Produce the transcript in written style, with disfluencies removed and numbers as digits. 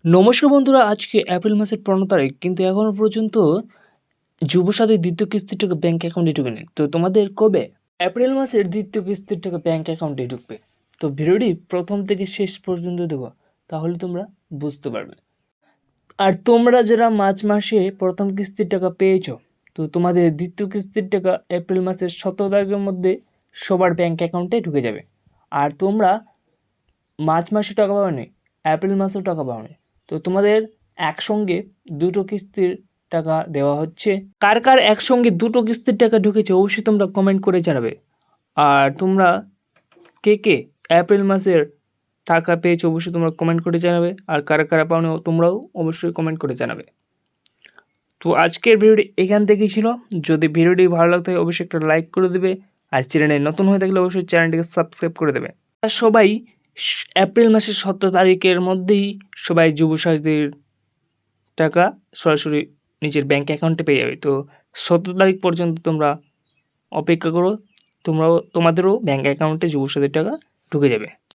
নমস্কার বন্ধুরা, আজকে এপ্রিল মাসের 15 তারিখ, কিন্তু এখনও পর্যন্ত যুবসাথীর দ্বিতীয় কিস্তির টাকা ব্যাঙ্ক অ্যাকাউন্টে ঢুকেনি। তো তোমাদের কবে এপ্রিল মাসের দ্বিতীয় কিস্তির টাকা ব্যাঙ্ক অ্যাকাউন্টে ঢুকবে? তো ভিডিওটি প্রথম থেকে শেষ পর্যন্ত দেখো, তাহলে তোমরা বুঝতে পারবে। আর তোমরা যারা মার্চ মাসে প্রথম কিস্তির টাকা পেয়েছো, তো তোমাদের দ্বিতীয় কিস্তির টাকা এপ্রিল মাসের 17 তারিখের মধ্যে সবার ব্যাঙ্ক অ্যাকাউন্টে ঢুকে যাবে। আর তোমরা মার্চ মাসে টাকা পাওনি, এপ্রিল মাসেও টাকা পাওনি, তো তোমাদের একসঙ্গে দুটো কিস্তির টাকা দেওয়া হচ্ছে। কার কার একসঙ্গে দুটো কিস্তির টাকা ঢুকেছে অবশ্যই তোমরা কমেন্ট করে জানাবে। আর তোমরা কে কে এপ্রিল মাসের টাকা পেয়েছো অবশ্যই তোমরা কমেন্ট করে জানাবে। আর কারা কারা পাওনি তোমরাও অবশ্যই কমেন্ট করে জানাবে। তো আজকের ভিডিওটি এখান থেকেই ছিল। যদি ভিডিওটি ভালো লাগতো অবশ্যই একটা লাইক করে দেবে। আর চ্যানেলে নতুন হয়ে থাকলে অবশ্যই চ্যানেলটিকে সাবস্ক্রাইব করে দেবে। আর সবাই এপ্রিল মাসের 17 তারিখের মধ্যেই সবাই যুবসাথীর টাকা সরাসরি নিজের ব্যাঙ্ক অ্যাকাউন্টে পেয়ে যাবে। তো 17 তারিখ পর্যন্ত তোমরা অপেক্ষা করো, তোমাদেরও ব্যাঙ্ক অ্যাকাউন্টে যুবসাথীর টাকা ঢুকে যাবে।